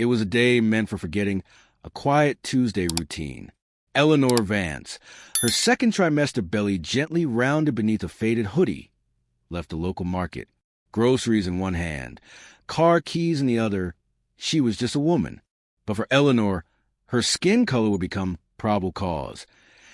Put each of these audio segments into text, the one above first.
It was a day meant for forgetting, a quiet Tuesday routine. Eleanor Vance, her second trimester belly gently rounded beneath a faded hoodie, left the local market, groceries in one hand, car keys in the other. She was just a woman. But for Eleanor, her skin color would become probable cause,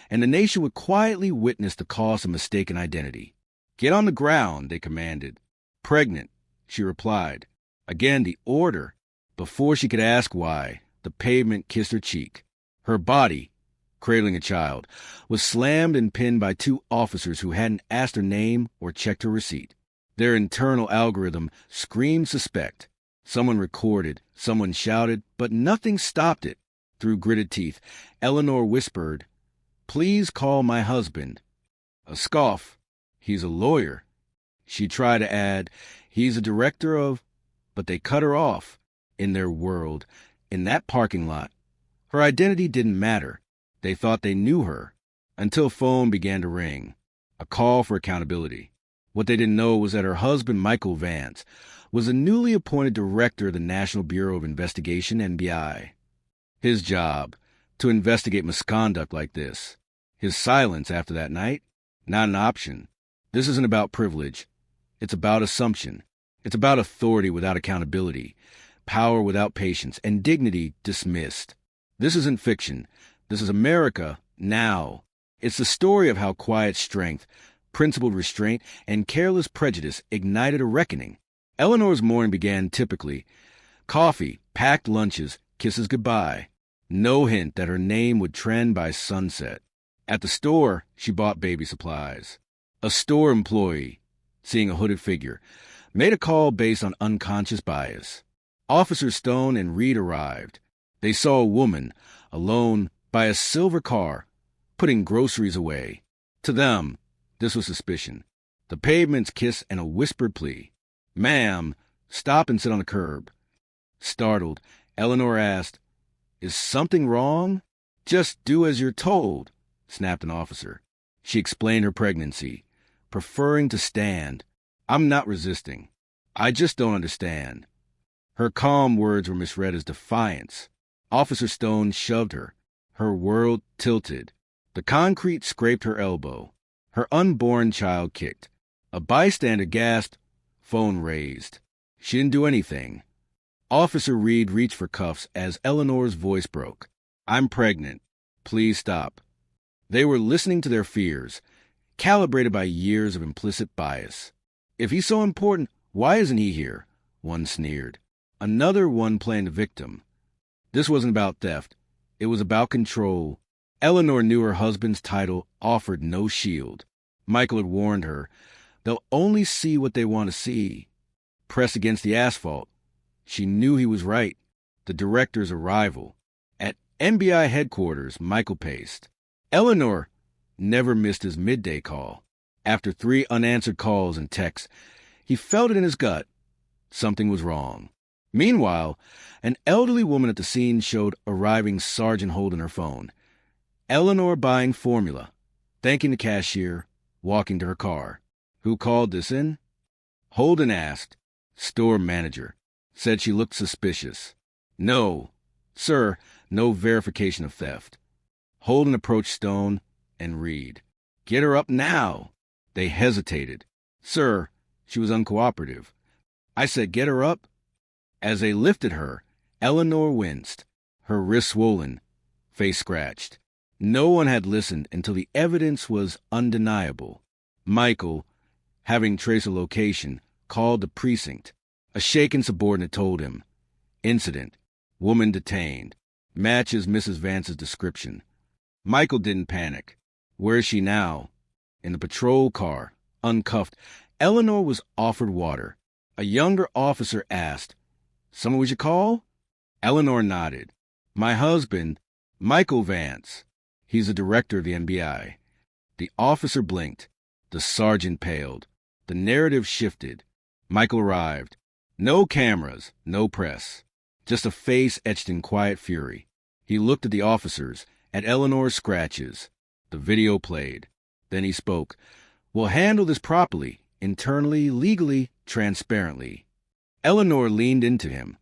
and the nation would quietly witness the cost of mistaken identity. "Get on the ground," they commanded. "Pregnant," she replied. Again, the order. Before she could ask why, the pavement kissed her cheek. Her body, cradling a child, was slammed and pinned by two officers who hadn't asked her name or checked her receipt. Their internal algorithm screamed suspect. Someone recorded, someone shouted, but nothing stopped it. Through gritted teeth, Eleanor whispered, "Please call my husband." A scoff. "He's a lawyer." She tried to add, "He's a director of—" But they cut her off. In their world, in that parking lot, her identity didn't matter. They thought they knew her, until phone began to ring. A call for accountability. What they didn't know was that her husband, Michael Vance, was the newly appointed director of the National Bureau of Investigation, NBI. His job, to investigate misconduct like this. His silence after that night, not an option. This isn't about privilege. It's about assumption. It's about authority without accountability, power without patience, and dignity dismissed. This isn't fiction. This is America now. It's the story of how quiet strength, principled restraint, and careless prejudice ignited a reckoning. Eleanor's morning began typically. Coffee, packed lunches, kisses goodbye. No hint that her name would trend by sunset. At the store, she bought baby supplies. A store employee, seeing a hooded figure, made a call based on unconscious bias. Officers Stone and Reed arrived. They saw a woman, alone, by a silver car, putting groceries away. To them, this was suspicion. The pavement's kiss and a whispered plea. "Ma'am, stop and sit on the curb." Startled, Eleanor asked, "Is something wrong?" "Just do as you're told," snapped an officer. She explained her pregnancy, preferring to stand. "I'm not resisting. I just don't understand." Her calm words were misread as defiance. Officer Stone shoved her. Her world tilted. The concrete scraped her elbow. Her unborn child kicked. A bystander gasped. Phone raised. She didn't do anything. Officer Reed reached for cuffs as Eleanor's voice broke. "I'm pregnant. Please stop." They were listening to their fears, calibrated by years of implicit bias. "If he's so important, why isn't he here?" One sneered. Another one playing the victim. This wasn't about theft. It was about control. Eleanor knew her husband's title offered no shield. Michael had warned her, "They'll only see what they want to see." Pressed against the asphalt. She knew he was right. The director's arrival. At NBI headquarters, Michael paced. Eleanor never missed his midday call. After 3 unanswered calls and texts, he felt it in his gut. Something was wrong. Meanwhile, an elderly woman at the scene showed arriving Sergeant holding her phone. Eleanor buying formula, thanking the cashier, walking to her car. "Who called this in?" Holden asked. Store manager. Said she looked suspicious. "No. Sir, no verification of theft." Holden approached Stone and Reed. "Get her up now." They hesitated. "Sir," she was uncooperative. "I said get her up." As they lifted her, Eleanor winced, her wrist swollen, face scratched. No one had listened until the evidence was undeniable. Michael, having traced a location, called the precinct. A shaken subordinate told him. Incident. Woman detained. Matches Mrs. Vance's description. Michael didn't panic. Where is she now? In the patrol car, uncuffed. Eleanor was offered water. A younger officer asked, "Someone we should call?" Eleanor nodded. "My husband, Michael Vance. He's the director of the NBI." The officer blinked. The sergeant paled. The narrative shifted. Michael arrived. No cameras, no press. Just a face etched in quiet fury. He looked at the officers, at Eleanor's scratches. The video played. Then he spoke. "We'll handle this properly, internally, legally, transparently." Eleanor leaned into him,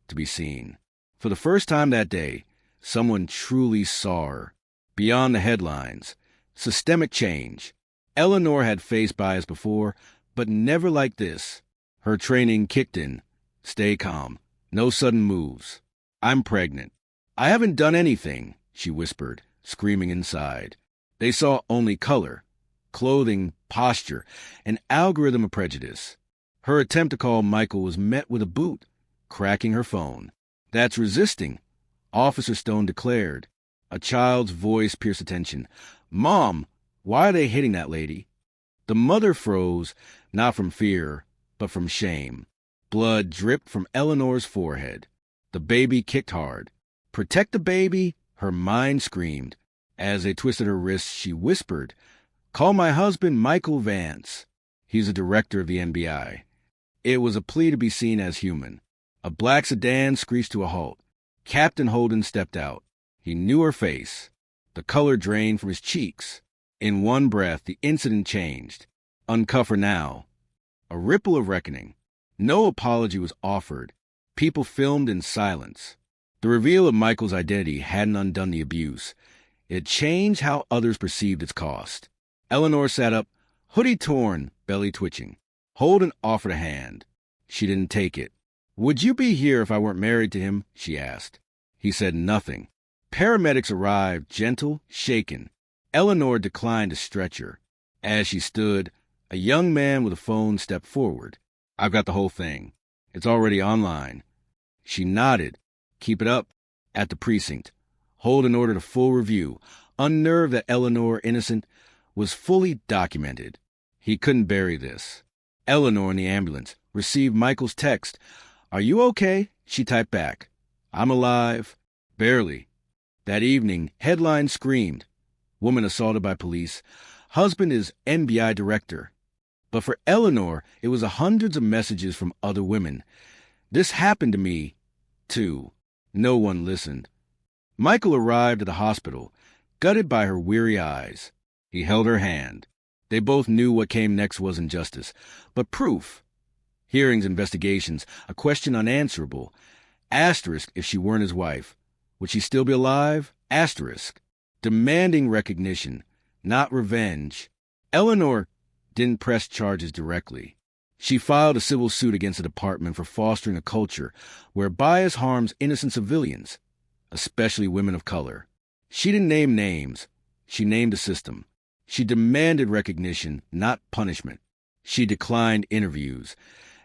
to be seen. For the first time that day, someone truly saw her. Beyond the headlines, systemic change. Eleanor had faced bias before, but never like this. Her training kicked in. Stay calm. No sudden moves. I'm pregnant. I haven't done anything, she whispered, screaming inside. They saw only color, clothing, posture, an algorithm of prejudice. Her attempt to call Michael was met with a boot, cracking her phone. That's resisting, Officer Stone declared. A child's voice pierced attention. Mom, why are they hitting that lady? The mother froze, not from fear, but from shame. Blood dripped from Eleanor's forehead. The baby kicked hard. Protect the baby, her mind screamed. As they twisted her wrists, she whispered, Call my husband Michael Vance. He's a director of the NBI. It was a plea to be seen as human. A black sedan screeched to a halt. Captain Holden stepped out. He knew her face. The color drained from his cheeks. In one breath, the incident changed. Uncuff her now. A ripple of reckoning. No apology was offered. People filmed in silence. The reveal of Michael's identity hadn't undone the abuse. It changed how others perceived its cost. Eleanor sat up, hoodie torn, belly twitching. Holden offered a hand. She didn't take it. Would you be here if I weren't married to him? She asked. He said nothing. Paramedics arrived, gentle, shaken. Eleanor declined a stretcher. As she stood, a young man with a phone stepped forward. I've got the whole thing. It's already online. She nodded. Keep it up. At the precinct. Holden ordered a full review, unnerved that Eleanor, innocent, was fully documented. He couldn't bury this. Eleanor in the ambulance received Michael's text. Are you okay? She typed back. I'm alive. Barely. That evening, headlines screamed. Woman assaulted by police. Husband is NBI director. But for Eleanor, it was hundreds of messages from other women. This happened to me, too. No one listened. Michael arrived at the hospital, gutted by her weary eyes. He held her hand. They both knew what came next was injustice, but proof. Hearings, investigations, a question unanswerable. Asterisk if she weren't his wife. Would she still be alive? Asterisk. Demanding recognition, not revenge. Eleanor didn't press charges directly. She filed a civil suit against the department for fostering a culture where bias harms innocent civilians, especially women of color. She didn't name names. She named a system. She demanded recognition, not punishment. She declined interviews,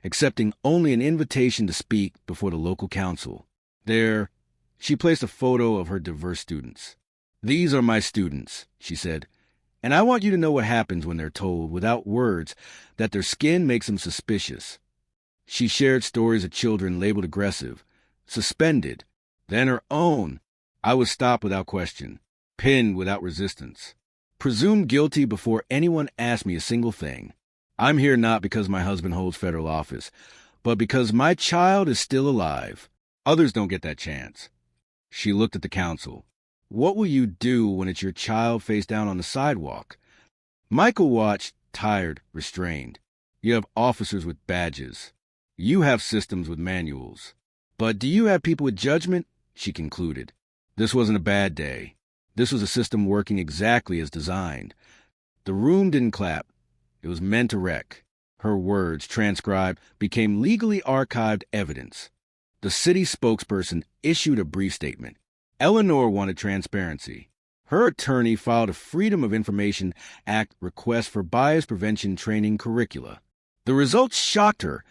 accepting only an invitation to speak before the local council. There, she placed a photo of her diverse students. These are my students, she said, and I want you to know what happens when they're told, without words, that their skin makes them suspicious. She shared stories of children labeled aggressive, suspended, then her own. I was stopped without question, pinned without resistance, presumed guilty before anyone asked me a single thing. I'm here not because my husband holds federal office, but because my child is still alive. Others don't get that chance. She looked at the council. What will you do when it's your child face down on the sidewalk? Michael watched, tired, restrained. You have officers with badges. You have systems with manuals. But do you have people with judgment? She concluded. This wasn't a bad day. This was a system working exactly as designed. The room didn't clap. It was meant to wreck. Her words, transcribed, became legally archived evidence. The city spokesperson issued a brief statement. Eleanor wanted transparency. Her attorney filed a Freedom of Information Act request for bias prevention training curricula. The results shocked her.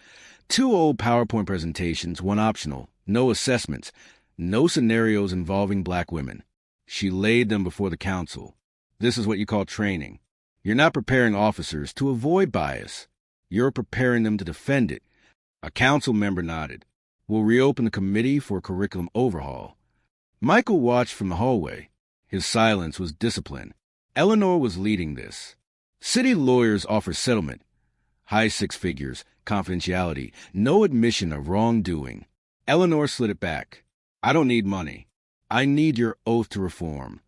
2 old PowerPoint presentations, 1 optional, no assessments, no scenarios involving black women. She laid them before the council. This is what you call training. You're not preparing officers to avoid bias. You're preparing them to defend it. A council member nodded. We'll reopen the committee for a curriculum overhaul. Michael watched from the hallway. His silence was discipline. Eleanor was leading this. City lawyers offer settlement. High 6 figures, confidentiality, no admission of wrongdoing. Eleanor slid it back. I don't need money. I need your oath to reform.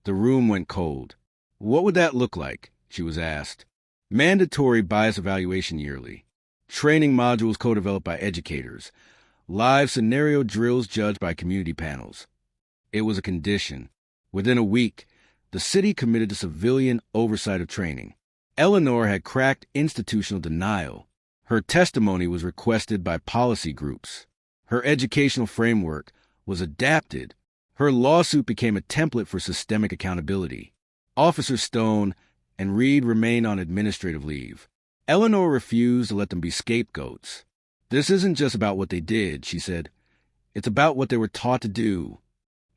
The room went cold. What would that look like? She was asked. Mandatory bias evaluation yearly. Training modules co-developed by educators. live scenario drills judged by community panels. It was a condition. Within a week, the city committed to civilian oversight of training. Eleanor had cracked institutional denial. Her testimony was requested by policy groups. Her educational framework was adapted. Her lawsuit became a template for systemic accountability. Officers Stone and Reed remained on administrative leave. Eleanor refused to let them be scapegoats. "This isn't just about what they did," she said. "It's about what they were taught to do."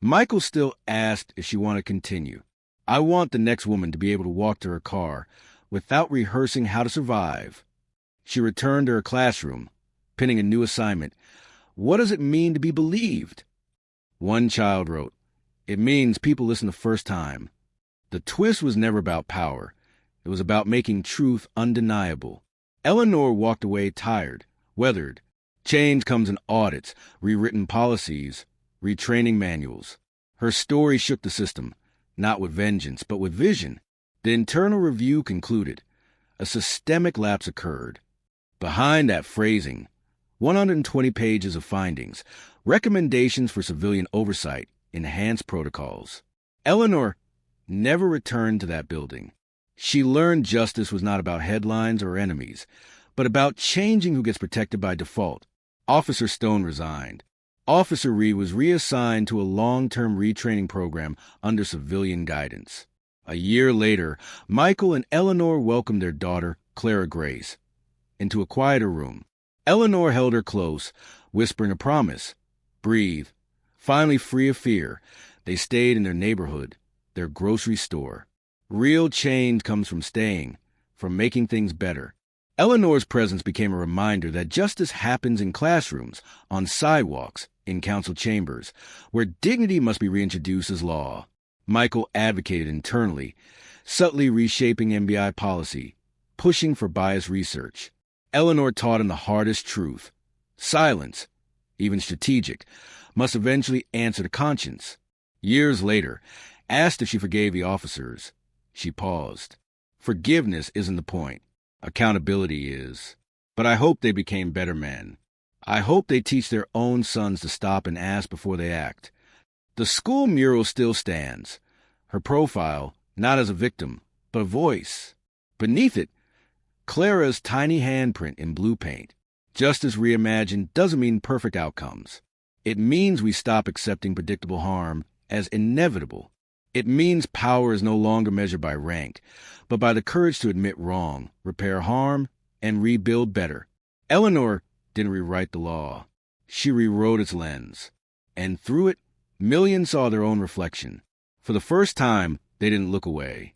Michael still asked if she wanted to continue. "I want the next woman to be able to walk to her car without rehearsing how to survive." She returned to her classroom, pinning a new assignment. "What does it mean to be believed?" One child wrote, "It means people listen the first time." The twist was never about power. It was about making truth undeniable. Eleanor walked away tired, weathered. Change comes in audits, rewritten policies, retraining manuals. Her story shook the system, not with vengeance, but with vision. The internal review concluded. A systemic lapse occurred. Behind that phrasing, 120 pages of findings, recommendations for civilian oversight, enhanced protocols. Eleanor never returned to that building. She learned justice was not about headlines or enemies, but about changing who gets protected by default. Officer Stone resigned. Officer Reed was reassigned to a long-term retraining program under civilian guidance. A year later, Michael and Eleanor welcomed their daughter, Clara Grace, into a quieter room. Eleanor held her close, whispering a promise. Breathe. Finally free of fear, they stayed in their neighborhood, their grocery store. Real change comes from staying, from making things better. Eleanor's presence became a reminder that justice happens in classrooms, on sidewalks, in council chambers, where dignity must be reintroduced as law. Michael advocated internally, subtly reshaping MBI policy, pushing for bias research. Eleanor taught him the hardest truth. Silence, even strategic, must eventually answer to conscience. Years later, asked if she forgave the officers, she paused. Forgiveness isn't the point. Accountability is. But I hope they became better men. I hope they teach their own sons to stop and ask before they act. The school mural still stands. Her profile, not as a victim, but a voice. Beneath it, Clara's tiny handprint in blue paint. Justice reimagined doesn't mean perfect outcomes. It means we stop accepting predictable harm as inevitable. It means power is no longer measured by rank, but by the courage to admit wrong, repair harm, and rebuild better. Eleanor didn't rewrite the law. She rewrote its lens. And through it, millions saw their own reflection. For the first time, they didn't look away.